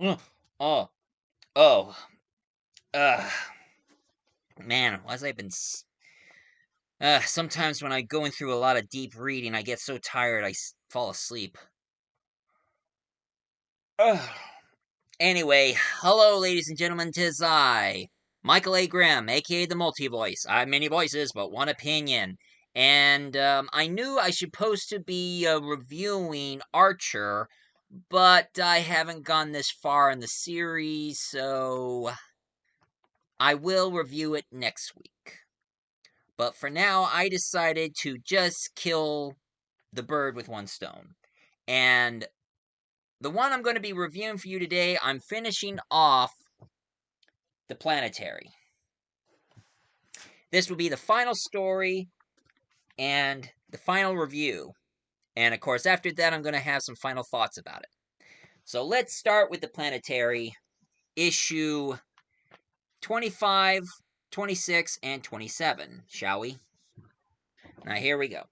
Oh, oh, oh. Uh, man, was I been. Sometimes when I'm going through a lot of deep reading, I get so tired fall asleep. Ugh. Anyway, hello, ladies and gentlemen, 'tis I, Michael A. Grimm, aka the Multi-Voice. I have many voices, but one opinion. And I knew I should supposed to be reviewing Archer, but I haven't gone this far in the series, so I will review it next week. But for now, I decided to just kill the bird with one stone. And the one I'm going to be reviewing for you today, I'm finishing off the Planetary. This will be the final story and the final review. And of course, after that, I'm going to have some final thoughts about it. So let's start with the Planetary issue 25, 26, and 27, shall we? Now, here we go.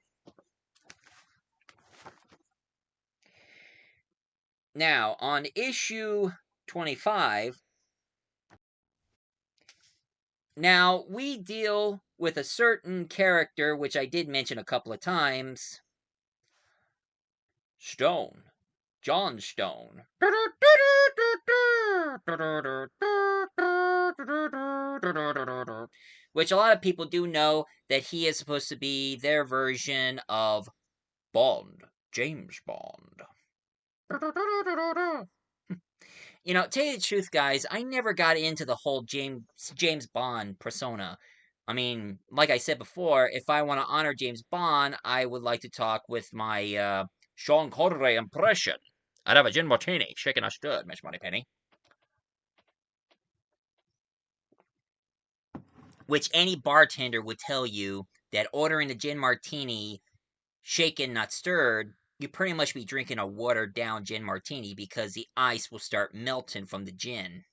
Now, on issue 25, now we deal with a certain character, which I did mention a couple of times. Stone. John Stone. Which a lot of people do know that he is supposed to be their version of Bond. James Bond. You know, tell you the truth, guys, I never got into the whole James Bond persona. I mean, like I said before, if I want to honor James Bond, I would like to talk with my Sean Connery impression. I'd have a gin martini, shaken not stirred, Miss Moneypenny. Which any bartender would tell you that ordering a gin martini, shaken not stirred, you pretty much be drinking a watered down gin martini because the ice will start melting from the gin.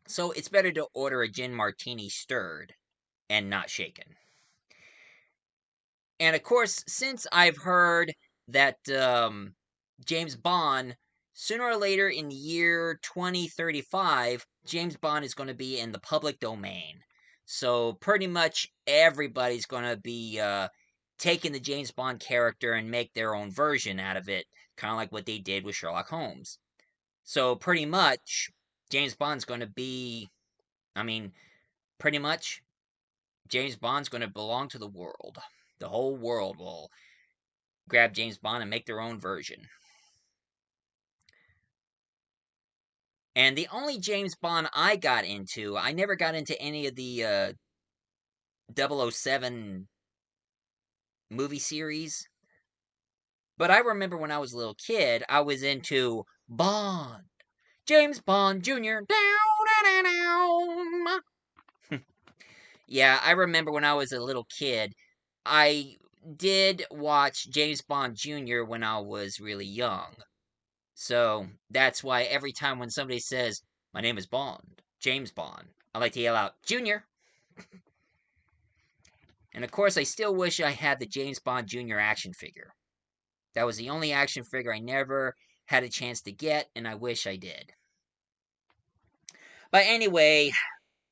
So it's better to order a gin martini stirred and not shaken. And of course, since I've heard that James Bond, sooner or later in the year 2035, James Bond is going to be in the public domain. So pretty much everybody's going to be taking the James Bond character and make their own version out of it, kind of like what they did with Sherlock Holmes. So pretty much, James Bond's going to be, I mean, pretty much, James Bond's going to belong to the world. The whole world will grab James Bond and make their own version. And the only James Bond I got into, I never got into any of the 007 movie series. But I remember when I was a little kid, I was into Bond. James Bond Jr. Down, down, down. Yeah, I remember when I was a little kid, I did watch James Bond Jr. when I was really young. So that's why every time when somebody says, my name is Bond, James Bond, I like to yell out, Junior. And of course, I still wish I had the James Bond Jr. action figure. That was the only action figure I never had a chance to get, and I wish I did. But anyway,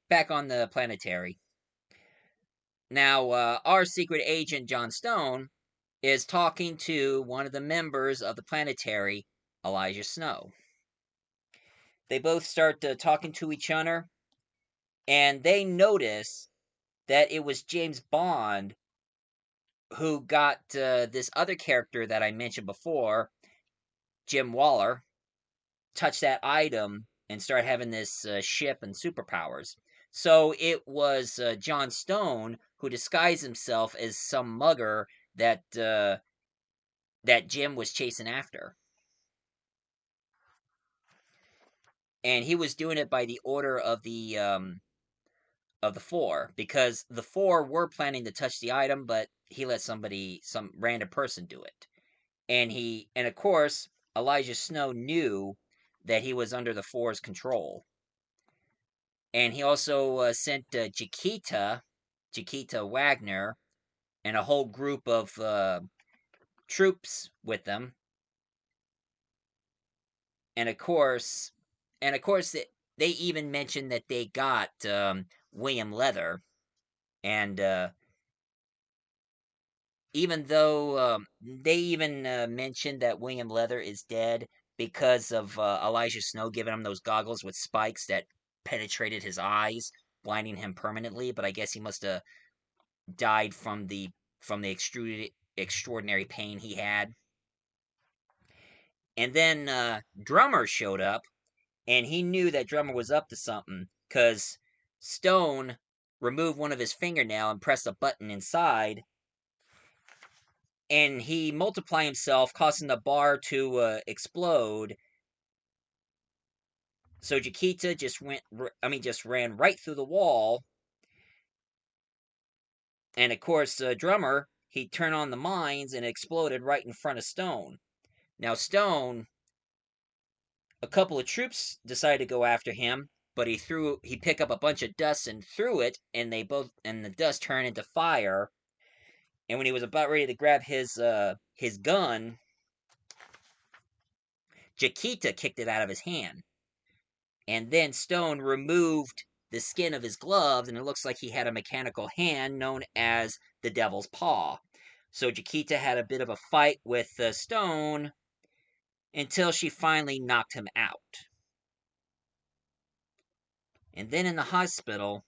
back on the Planetary. Now, our secret agent, John Stone, is talking to one of the members of the Planetary, Elijah Snow. They both start talking to each other, and they notice that it was James Bond who got this other character that I mentioned before, Jim Waller, touch that item and start having this ship and superpowers. So it was John Stone who disguised himself as some mugger that that Jim was chasing after. And he was doing it by the order of the four, because the four were planning to touch the item, but he let some random person do it. And of course, Elijah Snow knew that he was under the four's control. And he also sent Chiquita Wagner, and a whole group of troops with them. and of course, they even mentioned that they got William Leather, and even though they even mentioned that William Leather is dead because of Elijah Snow giving him those goggles with spikes that penetrated his eyes, blinding him permanently. But I guess he must have died from the extraordinary pain he had. And then Drummer showed up, and he knew that Drummer was up to something because Stone removed one of his fingernail and pressed a button inside, and he multiplied himself, causing the bar to explode. So Chiquita just ran right through the wall, and of course, Drummer he turned on the mines and it exploded right in front of Stone. Now Stone, a couple of troops decided to go after him, but he picked up a bunch of dust and threw it, and the dust turned into fire. And when he was about ready to grab his gun, Chiquita kicked it out of his hand. And then Stone removed the skin of his gloves, and it looks like he had a mechanical hand known as the Devil's Paw. So Chiquita had a bit of a fight with Stone until she finally knocked him out. And then in the hospital,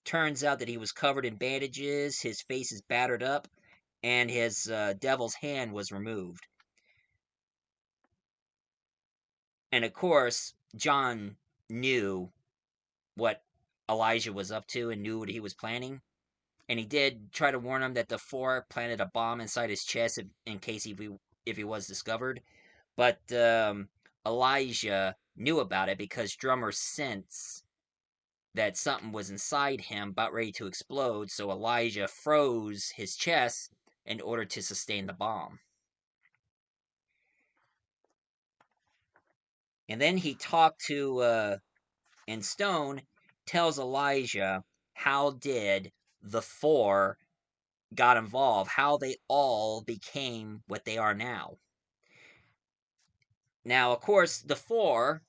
turns out that he was covered in bandages, his face is battered up, and his devil's hand was removed. And of course, John knew what Elijah was up to and knew what he was planning. And he did try to warn him that the Four planted a bomb inside his chest in case if he was discovered. But Elijah knew about it because Drummer sensed that something was inside him about ready to explode, so Elijah froze his chest in order to sustain the bomb. And then he talked to, and Stone tells Elijah how did the Four got involved, how they all became what they are now. Now, of course, the Four,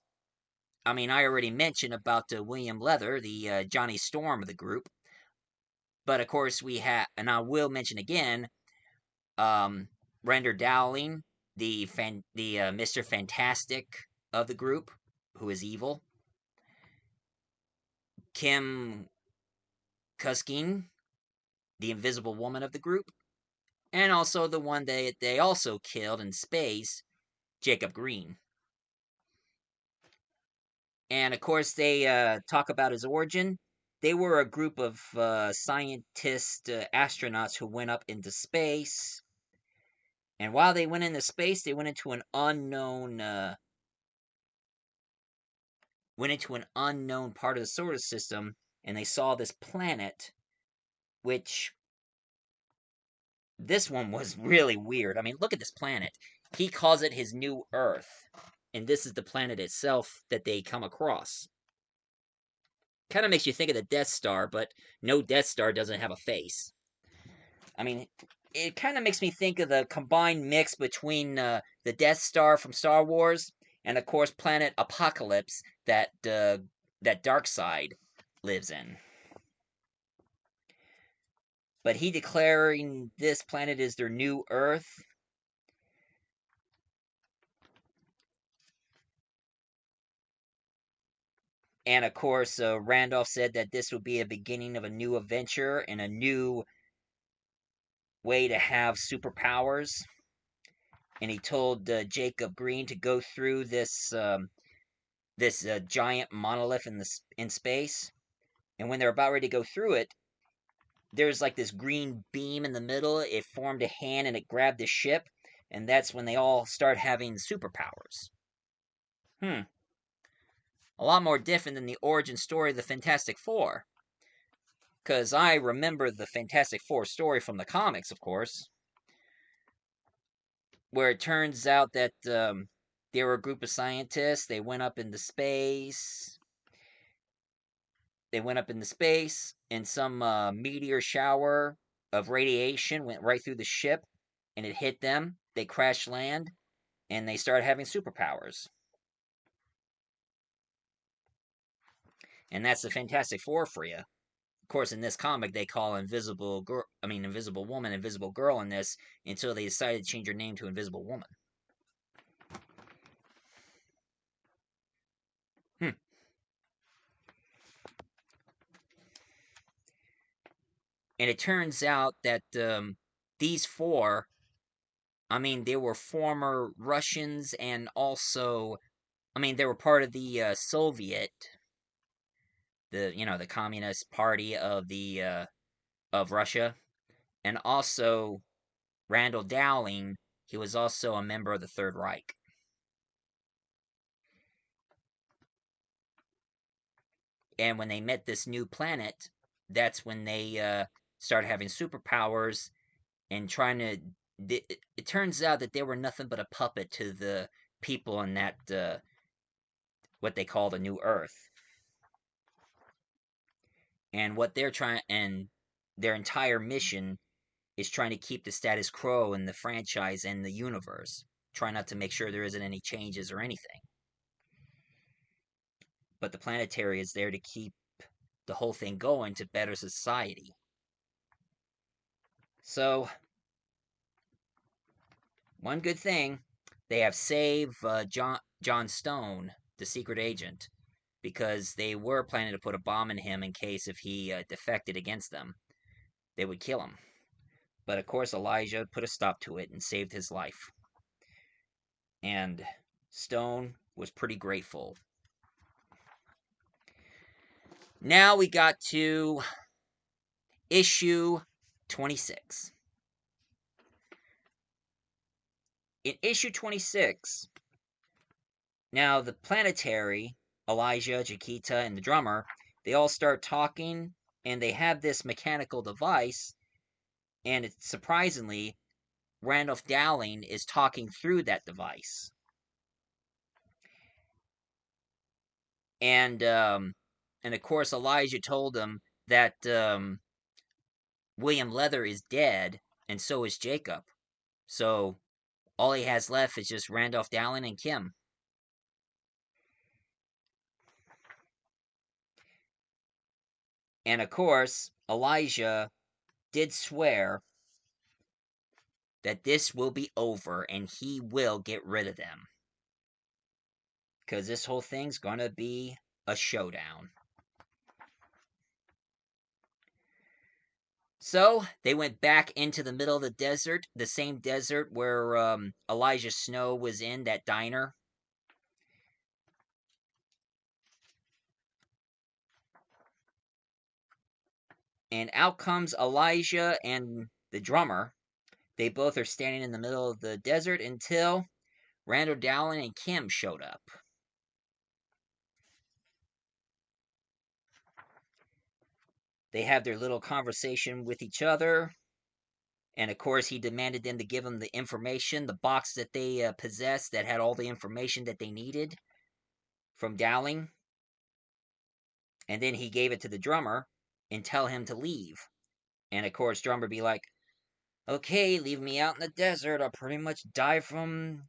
I already mentioned about William Leather, the Johnny Storm of the group. But of course, and I will mention again, Render Dowling, the Mr. Fantastic of the group, who is evil. Kim Cusking, the Invisible Woman of the group, and also the one they also killed in space, Jacob Green. And of course, they talk about his origin. They were a group of scientist astronauts who went up into space. And while they went into space, they went into an unknown part of the solar system, and they saw this planet, which this one was really weird. Look at this planet. He calls it his new Earth, and this is the planet itself that they come across. Kind of makes you think of the Death Star, but no Death Star doesn't have a face. It kind of makes me think of the combined mix between the Death Star from Star Wars and, of course, planet Apocalypse that Darkseid lives in. But he declaring this planet is their new Earth. And of course, Randolph said that this would be a beginning of a new adventure and a new way to have superpowers. And he told Jacob Green to go through this giant monolith in space. And when they're about ready to go through it, there's like this green beam in the middle. It formed a hand and it grabbed the ship, and that's when they all start having superpowers. A lot more different than the origin story of the Fantastic Four. Because I remember the Fantastic Four story from the comics, of course, where it turns out that they were a group of scientists. They went up into space. And some meteor shower of radiation went right through the ship, and it hit them. They crash land, and they started having superpowers. And that's the Fantastic Four for you. Of course, in this comic, they call Invisible Girl, Invisible Woman, Invisible Girl in this until they decided to change her name to Invisible Woman. Hmm. And it turns out that these four, they were former Russians and also, they were part of the Soviet, the Communist Party of the of Russia, and also Randall Dowling. He was also a member of the Third Reich. And when they met this new planet, that's when they started having superpowers and trying to. It turns out that they were nothing but a puppet to the people in that what they call the New Earth, and what they're trying and their entire mission is trying to keep the status quo in the franchise and the universe, trying not to make sure there isn't any changes or anything. But the Planetary is there to keep the whole thing going to better society. So, one good thing, they have saved John Stone, the secret agent, because they were planning to put a bomb in him in case if he defected against them, they would kill him. But of course, Elijah put a stop to it and saved his life. And Stone was pretty grateful. Now we got to issue 26. In issue 26, now the Planetary, Elijah, Chiquita, and the drummer, they all start talking, and they have this mechanical device, and it's surprisingly, Randolph Dowling is talking through that device. And of course Elijah told him that William Leather is dead, and so is Jacob. So all he has left is just Randolph Dowling and Kim. And of course, Elijah did swear that this will be over and he will get rid of them. Because this whole thing's gonna be a showdown. So they went back into the middle of the desert, the same desert where Elijah Snow was in that diner. And out comes Elijah and the drummer. They both are standing in the middle of the desert until Randall Dowling and Kim showed up. They have their little conversation with each other. And of course, he demanded them to give him the information, the box that they possessed that had all the information that they needed from Dowling. And then he gave it to the drummer and tell him to leave. And of course, drummer be like, "Okay, leave me out in the desert. I'll pretty much die from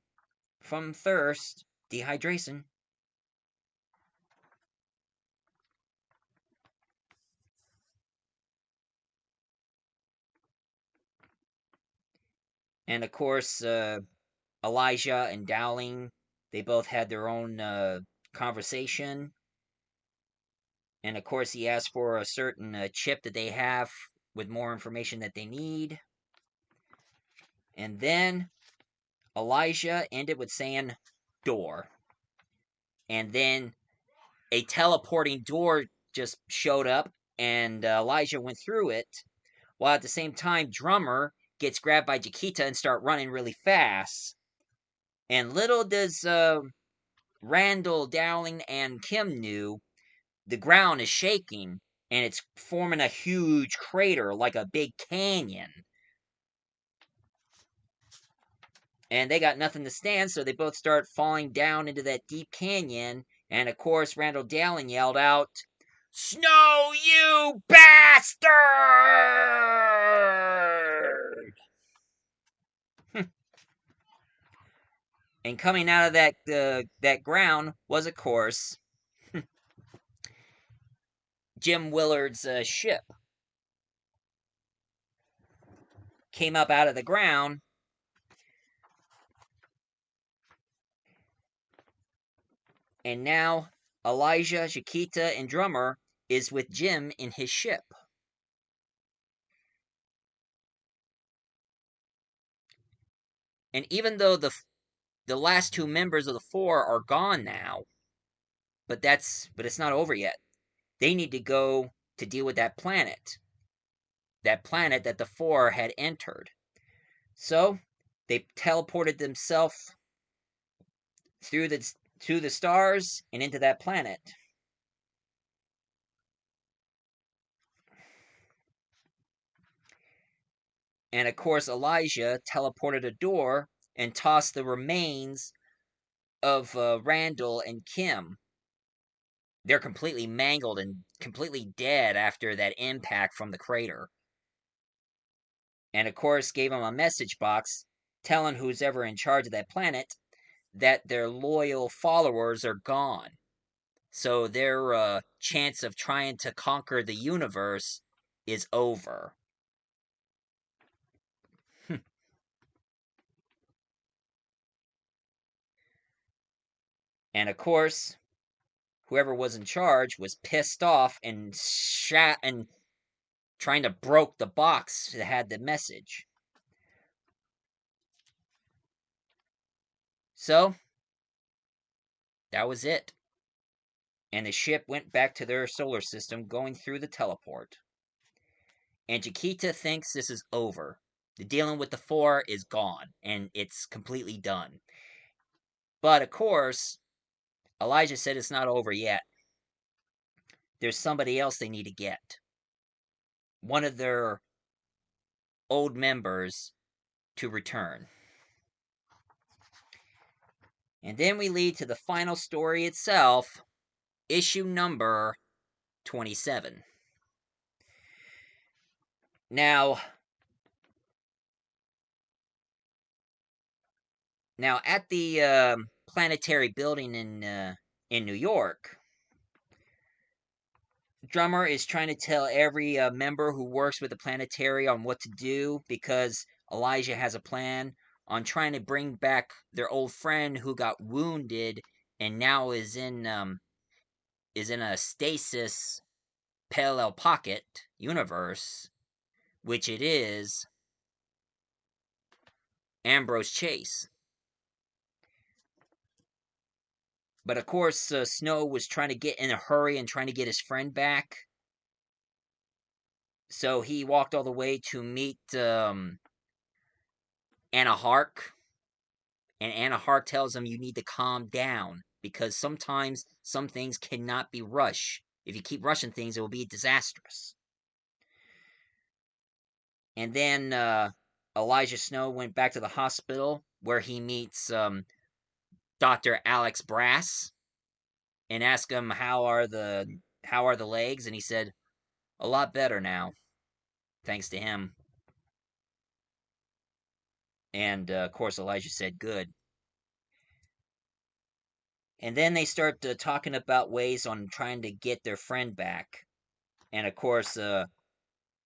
thirst, dehydration." And of course, Elijah and Dowling, they both had their own conversation. And of course, he asked for a certain chip that they have with more information that they need. And then Elijah ended with saying, "Door." And then a teleporting door just showed up, and Elijah went through it. While at the same time, Drummer gets grabbed by Chiquita and start running really fast. And little does Randall, Dowling, and Kim knew, the ground is shaking, and it's forming a huge crater like a big canyon. And they got nothing to stand, so they both start falling down into that deep canyon. And of course, Randall Dowling yelled out, "Snow, you bastard!" And coming out of that ground was, of course, Jim Willard's ship came up out of the ground, and now Elijah, Chiquita, and Drummer is with Jim in his ship. And even though the last two members of the four are gone now, but it's not over yet. They need to go to deal with that planet that the four had entered. So they teleported themselves through the stars and into that planet. And of course, Elijah teleported a door and tossed the remains of Randall and Kim. They're completely mangled and completely dead after that impact from the crater. And of course, gave them a message box telling who's ever in charge of that planet that their loyal followers are gone. So their chance of trying to conquer the universe is over. And of course, whoever was in charge was pissed off and trying to broke the box that had the message. So that was it. And the ship went back to their solar system going through the teleport. And Chiquita thinks this is over. The dealing with the four is gone, and it's completely done. But of course, Elijah said it's not over yet. There's somebody else they need to get. One of their old members to return. And then we lead to the final story itself, issue number 27. Now at the Planetary building in New York, Drummer is trying to tell every member who works with the Planetary on what to do because Elijah has a plan on trying to bring back their old friend who got wounded and now is in a stasis parallel pocket universe, which it is Ambrose Chase. But of course, Snow was trying to get in a hurry and trying to get his friend back. So he walked all the way to meet Anna Hark. And Anna Hark tells him you need to calm down because sometimes some things cannot be rushed. If you keep rushing things, it will be disastrous. And then Elijah Snow went back to the hospital where he meets Dr. Alex Brass and asked him how are the legs, and he said a lot better now, thanks to him. And of course, Elijah said good. And then they start talking about ways on trying to get their friend back. And of course,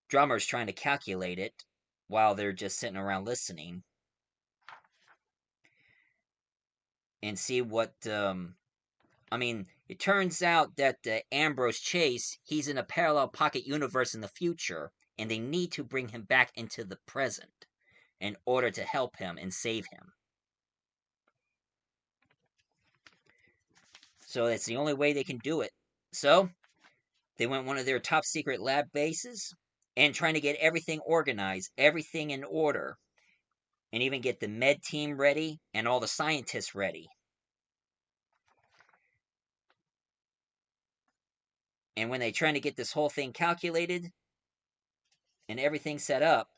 Drummer's trying to calculate it while they're just sitting around listening and see what. It turns out that Ambrose Chase, he's in a parallel pocket universe in the future, and they need to bring him back into the present in order to help him and save him. So that's the only way they can do it. So they went one of their top secret lab bases and trying to get everything organized, everything in order, and even get the med team ready and all the scientists ready. And when they're trying to get this whole thing calculated and everything set up,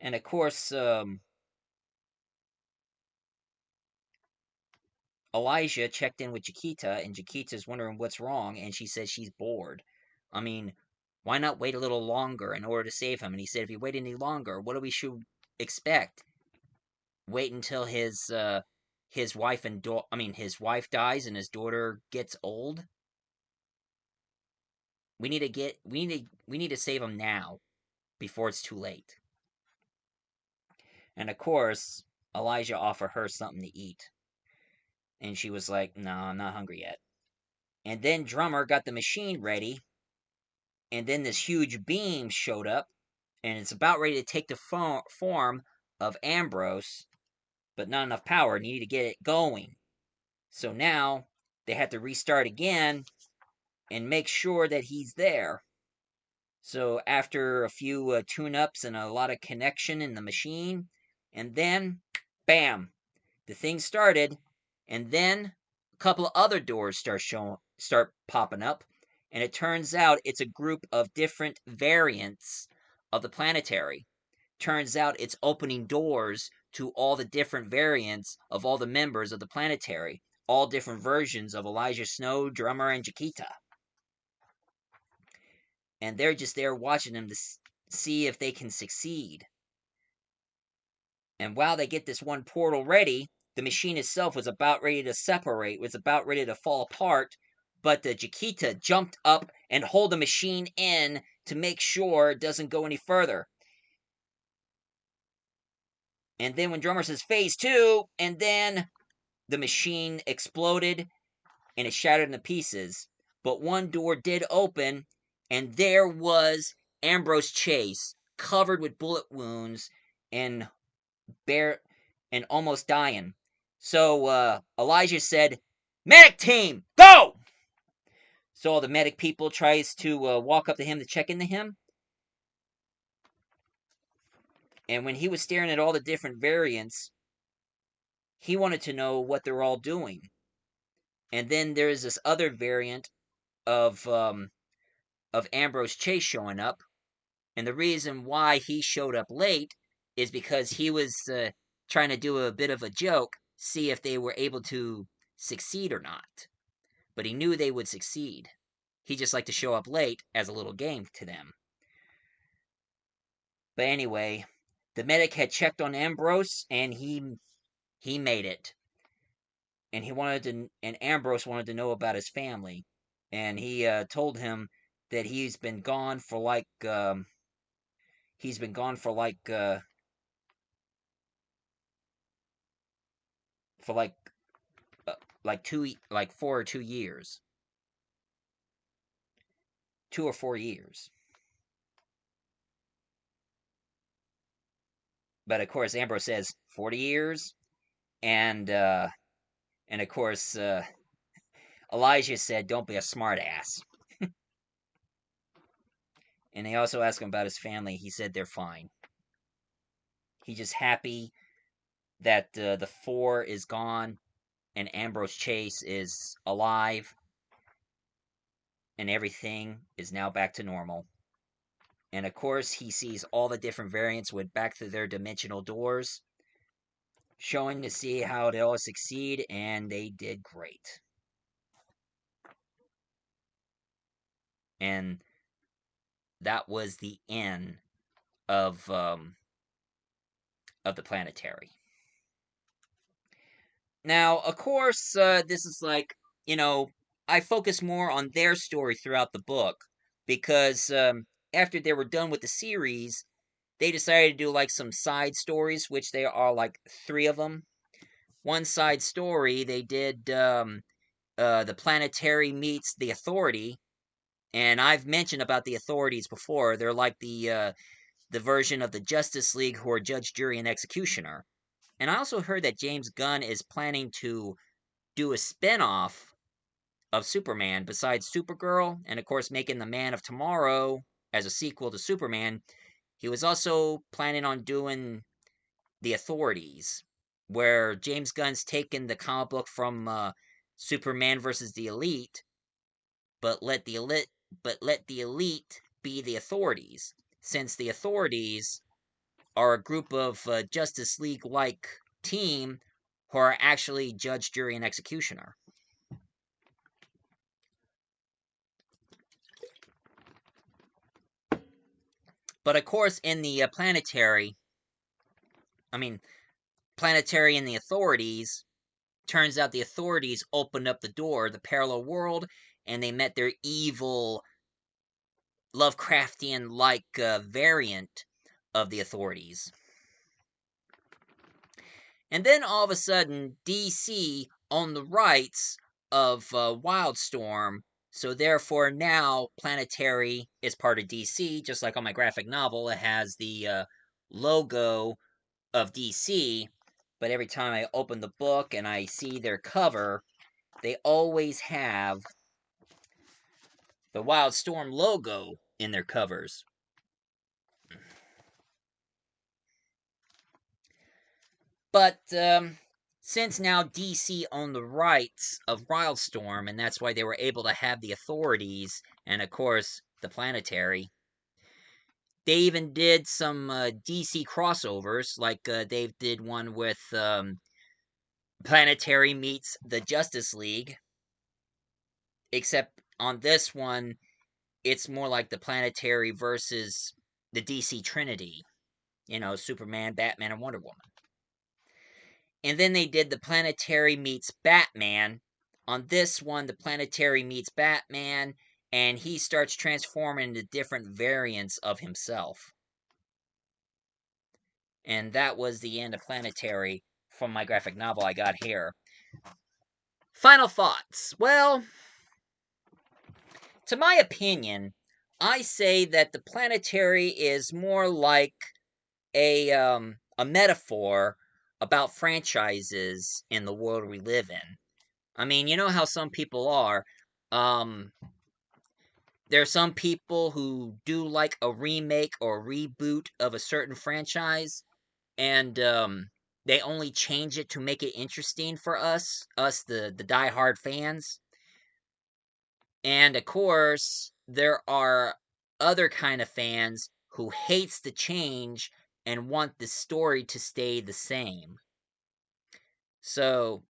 and of course, Elijah checked in with Chiquita, and Chiquita's wondering what's wrong, and she says she's bored. Why not wait a little longer in order to save him? And he said, if you wait any longer, what do we should expect? Wait until his wife dies and his daughter gets old? we need to save him now before it's too late. And of course, Elijah offered her something to eat. And she was like, "No, I'm not hungry yet." And then Drummer got the machine ready, and then this huge beam showed up, and it's about ready to take the form of Ambrose, but not enough power. Needed to get it going. So now they have to restart again and make sure that he's there. So after a few tune-ups and a lot of connection in the machine, and then, bam, the thing started, and then a couple of other doors start popping up, and it turns out it's a group of different variants of the Planetary. Turns out it's opening doors to all the different variants of all the members of the Planetary, all different versions of Elijah Snow, Drummer, and Chiquita. And they're just there watching them to see if they can succeed. And while they get this one portal ready, the machine itself was about ready to separate, was about ready to fall apart, but the Chiquita jumped up and hold the machine in to make sure it doesn't go any further. And then when Drummer says phase 2, and then the machine exploded and it shattered into pieces. But one door did open, and there was Ambrose Chase, covered with bullet wounds and bare and almost dying. So Elijah said, "Medic team, go!" So all the medic people tries to walk up to him to check into him. And when he was staring at all the different variants, he wanted to know what they're all doing. And then there's this other variant of Ambrose Chase showing up, and the reason why he showed up late is because he was trying to do a bit of a joke, see if they were able to succeed or not. But he knew they would succeed. He just liked to show up late as a little game to them. But anyway, the medic had checked on Ambrose, and he made it. And Ambrose wanted to know about his family, and he told him that he's been gone for like he's been gone for for like 4 or 2 years, 2 or 4 years. But of course, Ambrose says 40 years, and of course, Elijah said, "Don't be a smartass." And they also asked him about his family. He said they're fine. He's just happy that the 4 is gone and Ambrose Chase is alive, and everything is now back to normal. And of course, he sees all the different variants went back to their dimensional doors, showing to see how they all succeed, and they did great. And that was the end of the Planetary. Now, of course, this is like, I focus more on their story throughout the book because after they were done with the series, they decided to do like some side stories, which there are like 3 of them. One side story they did the Planetary meets the Authority, and I've mentioned about the Authorities before. They're like the version of the Justice League who are judge, jury, and executioner. And I also heard that James Gunn is planning to do a spin-off of Superman besides Supergirl, and of course making The Man of Tomorrow as a sequel to Superman. He was also planning on doing The Authorities, where James Gunn's taken the comic book from Superman versus the Elite, but let the elite be the authorities, since the authorities are a group of Justice League-like team who are actually judge, jury, and executioner. But of course, in the Planetary and the Authorities, turns out the Authorities opened up the door, the parallel world, and they met their evil Lovecraftian-like variant of the authorities. And then all of a sudden, DC owned the rights of Wildstorm, so therefore now Planetary is part of DC, just like on my graphic novel, it has the logo of DC, but every time I open the book and I see their cover, they always have the Wildstorm logo in their covers. But since now DC owned the rights of Wildstorm, and that's why they were able to have the authorities, and of course, the Planetary, they even did some DC crossovers, like they did one with Planetary meets the Justice League, except on this one, it's more like the Planetary versus the DC Trinity. You know, Superman, Batman, and Wonder Woman. And then they did the Planetary meets Batman. On this one, the Planetary meets Batman, and he starts transforming into different variants of himself. And that was the end of Planetary from my graphic novel I got here. Final thoughts. Well, to my opinion, I say that the Planetary is more like a metaphor about franchises in the world we live in. I mean, you know how some people are. Um, there are some people who do like a remake or reboot of a certain franchise, and they only change it to make it interesting for us the diehard fans. And of course, there are other kind of fans who hates the change and want the story to stay the same. So,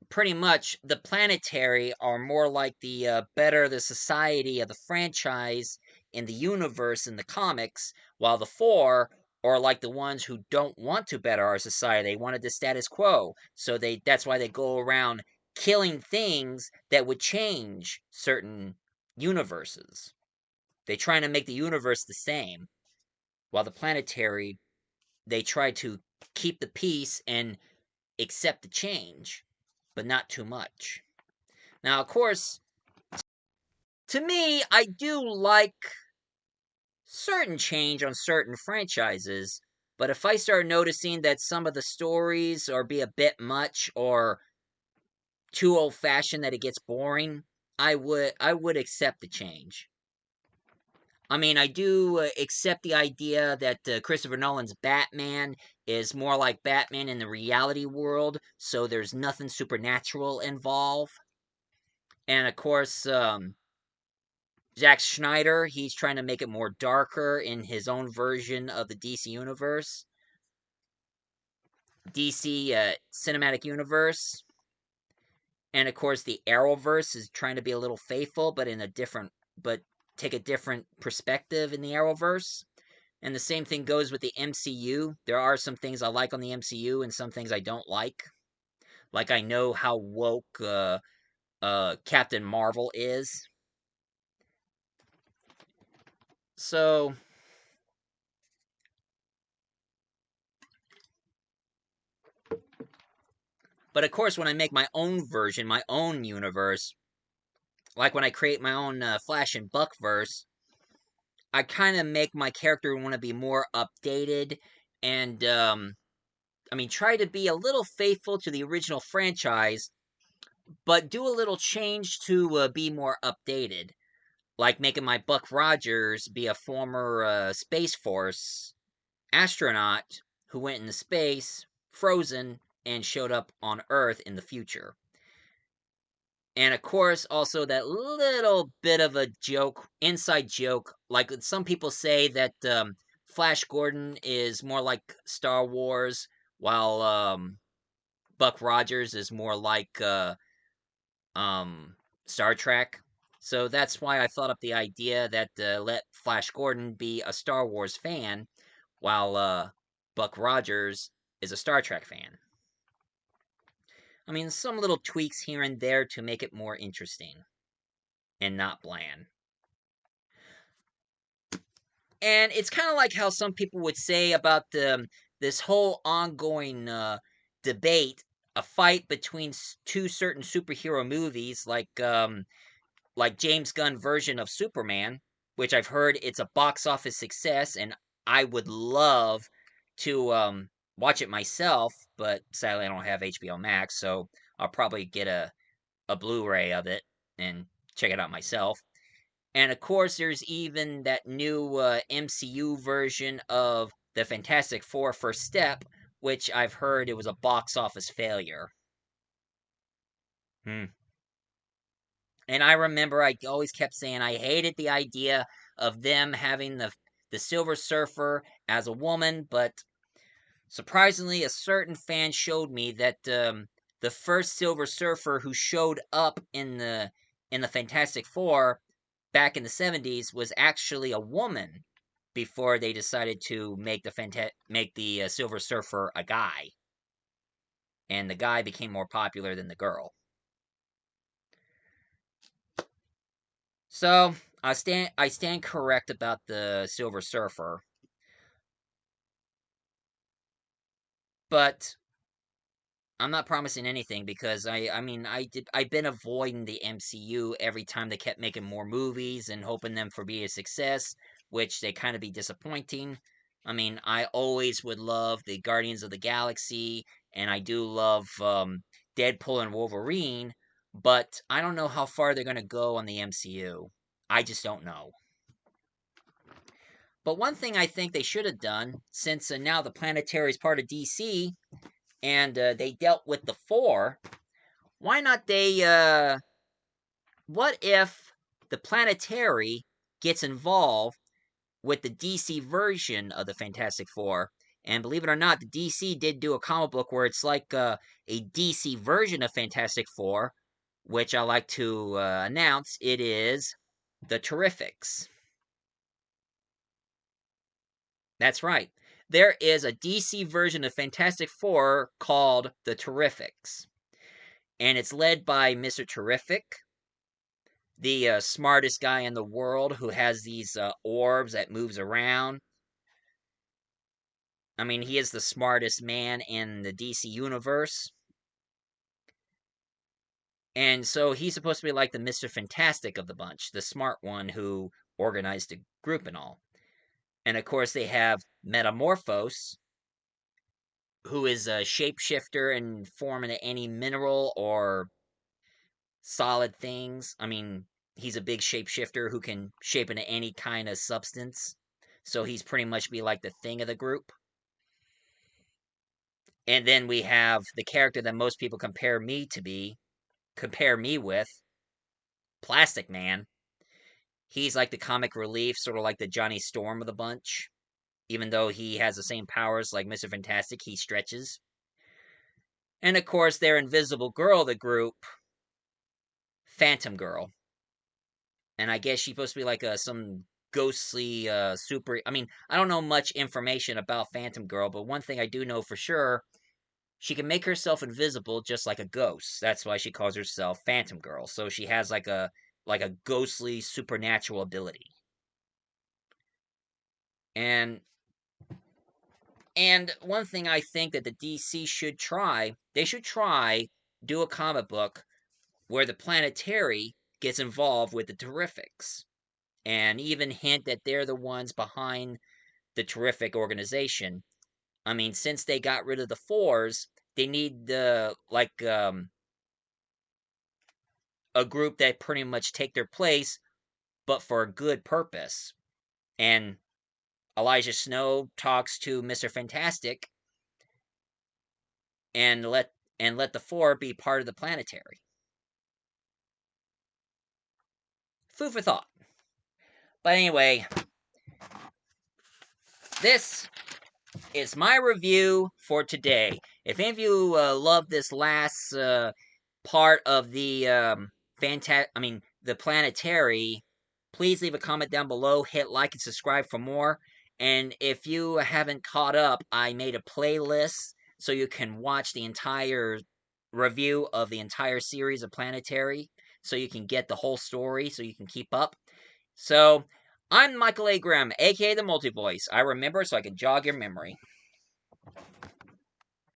pretty much, the Planetary are more like the better the society of the franchise in the universe in the comics, while the Four are like the ones who don't want to better our society. They wanted the status quo, so that's why they go around killing things that would change certain universes. They're trying to make the universe the same, while the Planetary, they try to keep the peace and accept the change, but not too much. Now, of course, to me, I do like certain change on certain franchises, but if I start noticing that some of the stories are be a bit much or too old-fashioned that it gets boring, I would accept the change. I mean, I do accept the idea that Christopher Nolan's Batman is more like Batman in the reality world, so there's nothing supernatural involved. And of course, Zack Snyder, he's trying to make it more darker in his own version of the DC universe. DC Cinematic Universe. And of course, the Arrowverse is trying to be a little faithful, but in a different, but take a different perspective in the Arrowverse. And the same thing goes with the MCU. There are some things I like on the MCU and some things I don't like. Like I know how woke Captain Marvel is. So, but of course, when I make my own version, my own universe, like when I create my own Flash and Buckverse, I kind of make my character want to be more updated and, I mean, try to be a little faithful to the original franchise, but do a little change to be more updated. Like making my Buck Rogers be a former Space Force astronaut who went into space, frozen, and showed up on Earth in the future. And of course, also that little bit of a joke, inside joke, like some people say that Flash Gordon is more like Star Wars, while Buck Rogers is more like Star Trek. So that's why I thought up the idea that let Flash Gordon be a Star Wars fan, while Buck Rogers is a Star Trek fan. I mean, some little tweaks here and there to make it more interesting and not bland. And it's kind of like how some people would say about this whole ongoing debate, a fight between two certain superhero movies, like James Gunn version of Superman, which I've heard it's a box office success, and I would love to watch it myself, but sadly I don't have HBO Max, so I'll probably get a Blu-ray of it and check it out myself. And of course, there's even that new MCU version of the Fantastic Four First Step, which I've heard it was a box office failure. Hmm. And I remember I always kept saying I hated the idea of them having the Silver Surfer as a woman, but surprisingly, a certain fan showed me that the first Silver Surfer who showed up in the Fantastic Four back in the 70s was actually a woman before they decided to make the Silver Surfer a guy, and the guy became more popular than the girl. So I stand correct about the Silver Surfer, but I'm not promising anything because I've been avoiding the MCU every time they kept making more movies and hoping them for be a success, which they kind of be disappointing. I mean, I always would love the Guardians of the Galaxy, and I do love Deadpool and Wolverine, but I don't know how far they're gonna go on the MCU. I just don't know. But one thing I think they should have done, since now the Planetary is part of DC, and they dealt with the Four, why not what if the Planetary gets involved with the DC version of the Fantastic Four? And believe it or not, the DC did do a comic book where it's like a DC version of Fantastic Four, which I like to announce. It is the Terrifics. That's right. There is a DC version of Fantastic Four called the Terrifics, and it's led by Mr. Terrific, the smartest guy in the world who has these orbs that moves around. I mean, he is the smartest man in the DC universe. And so he's supposed to be like the Mr. Fantastic of the bunch, the smart one who organized the group and all. And of course, they have Metamorphose, who is a shapeshifter and form into any mineral or solid things. I mean, he's a big shapeshifter who can shape into any kind of substance. So he's pretty much be like the thing of the group. And then we have the character that most people compare me with, Plastic Man. He's like the comic relief, sort of like the Johnny Storm of the bunch. Even though he has the same powers like Mr. Fantastic, he stretches. And of course, their invisible girl of the group, Phantom Girl. And I guess she's supposed to be like some ghostly super. I mean, I don't know much information about Phantom Girl, but one thing I do know for sure, she can make herself invisible just like a ghost. That's why she calls herself Phantom Girl. So she has like a ghostly supernatural ability. And and one thing I think that the DC should try, they should try do a comic book where the Planetary gets involved with the Terrifics and even hint that they're the ones behind the Terrific organization. I mean, since they got rid of the Fours, they need a group that pretty much take their place, but for a good purpose. And Elijah Snow talks to Mr. Fantastic and let the Four be part of the Planetary. Food for thought. But anyway, this is my review for today. If any of you love this last part of the the Planetary, please leave a comment down below, hit like and subscribe for more. And if you haven't caught up, I made a playlist so you can watch the entire review of the entire series of Planetary, so you can get the whole story, so you can keep up. So, I'm Michael A. Graham, aka the Multivoice. I remember so I can jog your memory.